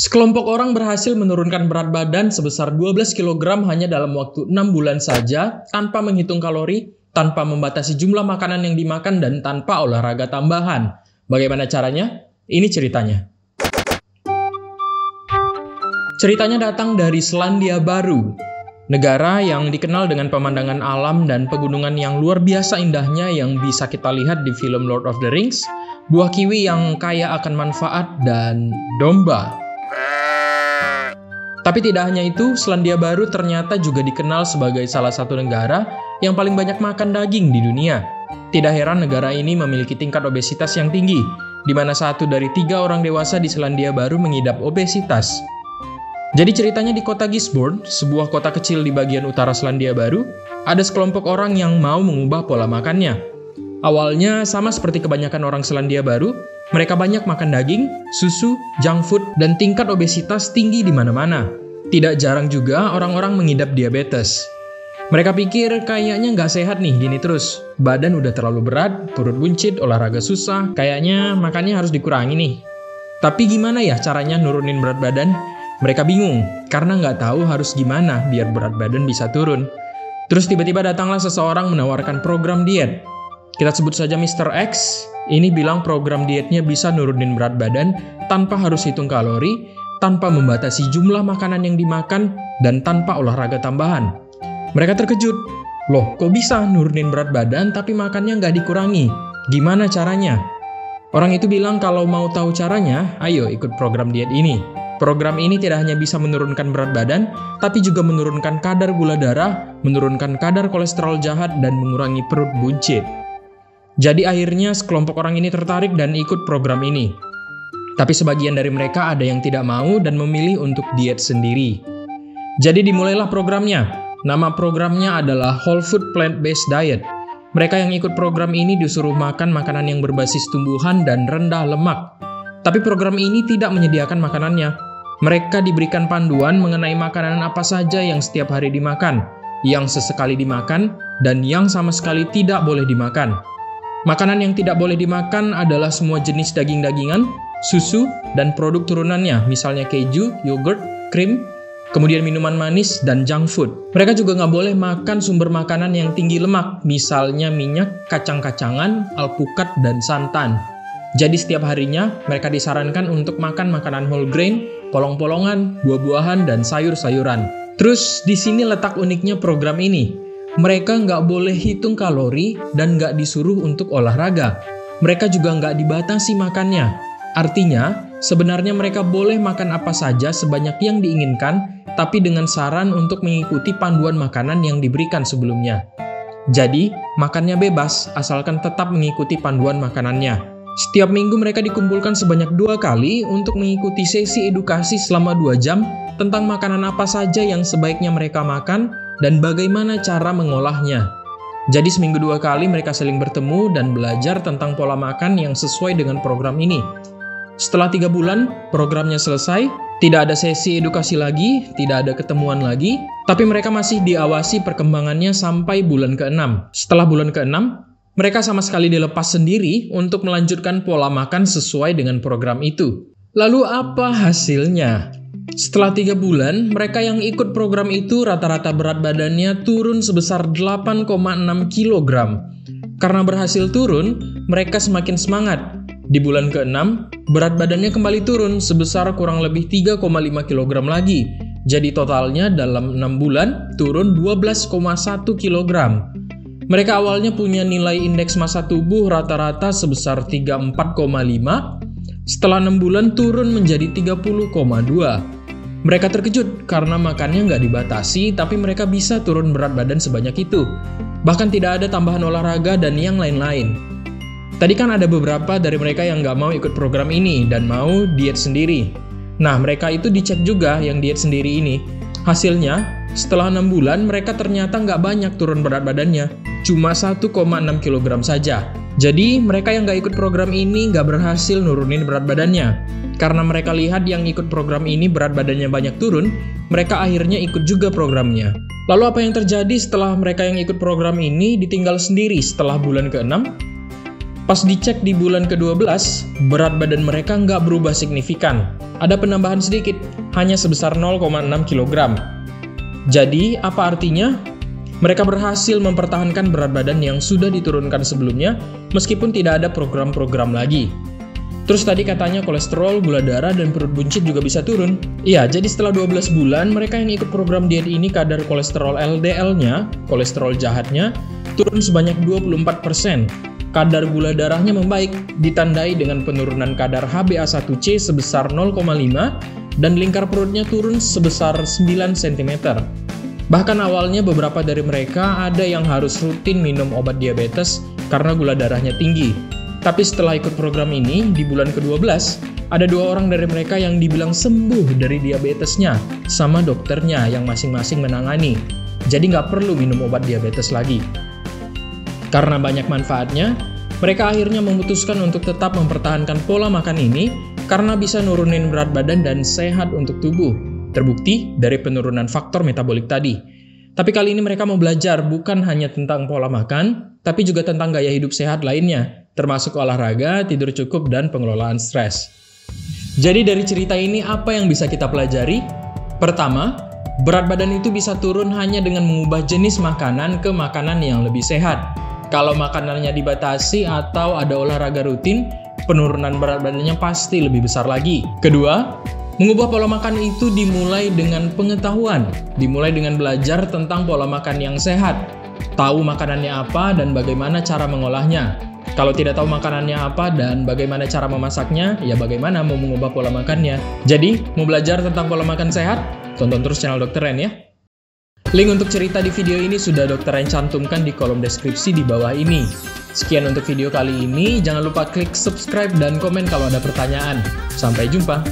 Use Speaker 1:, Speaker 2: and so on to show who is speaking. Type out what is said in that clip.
Speaker 1: Sekelompok orang berhasil menurunkan berat badan sebesar 12 kg hanya dalam waktu 6 bulan saja, tanpa menghitung kalori, tanpa membatasi jumlah makanan yang dimakan, dan tanpa olahraga tambahan. Bagaimana caranya? Ini ceritanya. Ceritanya datang dari Selandia Baru, negara yang dikenal dengan pemandangan alam dan pegunungan yang luar biasa indahnya yang bisa kita lihat di film Lord of the Rings, buah kiwi yang kaya akan manfaat, dan domba. Tapi tidak hanya itu, Selandia Baru ternyata juga dikenal sebagai salah satu negara yang paling banyak makan daging di dunia. Tidak heran negara ini memiliki tingkat obesitas yang tinggi, di mana 1 dari 3 orang dewasa di Selandia Baru mengidap obesitas. Jadi ceritanya di kota Gisborne, sebuah kota kecil di bagian utara Selandia Baru, ada sekelompok orang yang mau mengubah pola makannya. Awalnya sama seperti kebanyakan orang Selandia Baru, mereka banyak makan daging, susu, junk food, dan tingkat obesitas tinggi di mana-mana. Tidak jarang juga orang-orang mengidap diabetes. Mereka pikir kayaknya nggak sehat nih gini terus. Badan udah terlalu berat, perut buncit, olahraga susah, kayaknya makannya harus dikurangi nih. Tapi gimana ya caranya nurunin berat badan? Mereka bingung, karena nggak tahu harus gimana biar berat badan bisa turun. Terus tiba-tiba datanglah seseorang menawarkan program diet. Kita sebut saja Mr. X, ini bilang program dietnya bisa nurunin berat badan tanpa harus hitung kalori, tanpa membatasi jumlah makanan yang dimakan, dan tanpa olahraga tambahan. Mereka terkejut, loh kok bisa nurunin berat badan tapi makannya nggak dikurangi? Gimana caranya? Orang itu bilang kalau mau tahu caranya, ayo ikut program diet ini. Program ini tidak hanya bisa menurunkan berat badan, tapi juga menurunkan kadar gula darah, menurunkan kadar kolesterol jahat, dan mengurangi perut buncit. Jadi akhirnya sekelompok orang ini tertarik dan ikut program ini. Tapi sebagian dari mereka ada yang tidak mau dan memilih untuk diet sendiri. Jadi dimulailah programnya. Nama programnya adalah Whole Food Plant-Based Diet. Mereka yang ikut program ini disuruh makan makanan yang berbasis tumbuhan dan rendah lemak. Tapi program ini tidak menyediakan makanannya. Mereka diberikan panduan mengenai makanan apa saja yang setiap hari dimakan, yang sesekali dimakan, dan yang sama sekali tidak boleh dimakan. Makanan yang tidak boleh dimakan adalah semua jenis daging-dagingan, susu, dan produk turunannya, misalnya keju, yogurt, krim, kemudian minuman manis, dan junk food. Mereka juga nggak boleh makan sumber makanan yang tinggi lemak, misalnya minyak, kacang-kacangan, alpukat, dan santan. Jadi setiap harinya, mereka disarankan untuk makan makanan whole grain, polong-polongan, buah-buahan, dan sayur-sayuran. Terus di sini letak uniknya program ini. Mereka nggak boleh hitung kalori dan nggak disuruh untuk olahraga. Mereka juga nggak dibatasi makannya. Artinya, sebenarnya mereka boleh makan apa saja sebanyak yang diinginkan, tapi dengan saran untuk mengikuti panduan makanan yang diberikan sebelumnya. Jadi, makannya bebas, asalkan tetap mengikuti panduan makanannya. Setiap minggu mereka dikumpulkan sebanyak 2 kali untuk mengikuti sesi edukasi selama 2 jam tentang makanan apa saja yang sebaiknya mereka makan dan bagaimana cara mengolahnya. Jadi seminggu 2 kali mereka saling bertemu dan belajar tentang pola makan yang sesuai dengan program ini. Setelah 3 bulan, programnya selesai, tidak ada sesi edukasi lagi, tidak ada ketemuan lagi, tapi mereka masih diawasi perkembangannya sampai bulan ke-6. Setelah bulan ke-6, mereka sama sekali dilepas sendiri untuk melanjutkan pola makan sesuai dengan program itu. Lalu apa hasilnya? Setelah 3 bulan, mereka yang ikut program itu rata-rata berat badannya turun sebesar 8,6 kg. Karena berhasil turun, mereka semakin semangat. Di bulan ke-6, berat badannya kembali turun sebesar kurang lebih 3,5 kg lagi. Jadi totalnya dalam 6 bulan turun 12,1 kg. Mereka awalnya punya nilai indeks massa tubuh rata-rata sebesar 34,5. Setelah 6 bulan turun menjadi 30,2. Mereka terkejut karena makannya nggak dibatasi, tapi mereka bisa turun berat badan sebanyak itu. Bahkan tidak ada tambahan olahraga dan yang lain-lain. Tadi kan ada beberapa dari mereka yang nggak mau ikut program ini dan mau diet sendiri. Nah, mereka itu dicek juga yang diet sendiri ini. Hasilnya, setelah 6 bulan mereka ternyata nggak banyak turun berat badannya, cuma 1,6 kg saja. Jadi, mereka yang nggak ikut program ini nggak berhasil nurunin berat badannya. Karena mereka lihat yang ikut program ini berat badannya banyak turun, mereka akhirnya ikut juga programnya. Lalu apa yang terjadi setelah mereka yang ikut program ini ditinggal sendiri setelah bulan ke-6? Pas dicek di bulan ke-12, berat badan mereka nggak berubah signifikan. Ada penambahan sedikit, hanya sebesar 0,6 kg. Jadi, apa artinya? Mereka berhasil mempertahankan berat badan yang sudah diturunkan sebelumnya, meskipun tidak ada program-program lagi. Terus tadi katanya kolesterol, gula darah, dan perut buncit juga bisa turun. Iya, jadi setelah 12 bulan, mereka yang ikut program diet ini kadar kolesterol LDL-nya, kolesterol jahatnya, turun sebanyak 24%. Kadar gula darahnya membaik, ditandai dengan penurunan kadar HbA1c sebesar 0,5, dan lingkar perutnya turun sebesar 9 cm. Bahkan awalnya beberapa dari mereka ada yang harus rutin minum obat diabetes karena gula darahnya tinggi. Tapi setelah ikut program ini, di bulan ke-12, ada 2 orang dari mereka yang dibilang sembuh dari diabetesnya sama dokternya yang masing-masing menangani. Jadi nggak perlu minum obat diabetes lagi. Karena banyak manfaatnya, mereka akhirnya memutuskan untuk tetap mempertahankan pola makan ini karena bisa nurunin berat badan dan sehat untuk tubuh. Terbukti dari penurunan faktor metabolik tadi. Tapi kali ini mereka mau belajar bukan hanya tentang pola makan, tapi juga tentang gaya hidup sehat lainnya, termasuk olahraga, tidur cukup, dan pengelolaan stres. Jadi dari cerita ini apa yang bisa kita pelajari? Pertama, berat badan itu bisa turun hanya dengan mengubah jenis makanan ke makanan yang lebih sehat. Kalau makanannya dibatasi atau ada olahraga rutin, penurunan berat badannya pasti lebih besar lagi. Kedua, mengubah pola makan itu dimulai dengan pengetahuan, dimulai dengan belajar tentang pola makan yang sehat. Tahu makanannya apa dan bagaimana cara mengolahnya. Kalau tidak tahu makanannya apa dan bagaimana cara memasaknya, ya bagaimana mau mengubah pola makannya. Jadi, mau belajar tentang pola makan sehat? Tonton terus channel Dr. Ren ya. Link untuk cerita di video ini sudah Dr. Ren cantumkan di kolom deskripsi di bawah ini. Sekian untuk video kali ini, jangan lupa klik subscribe dan komen kalau ada pertanyaan. Sampai jumpa!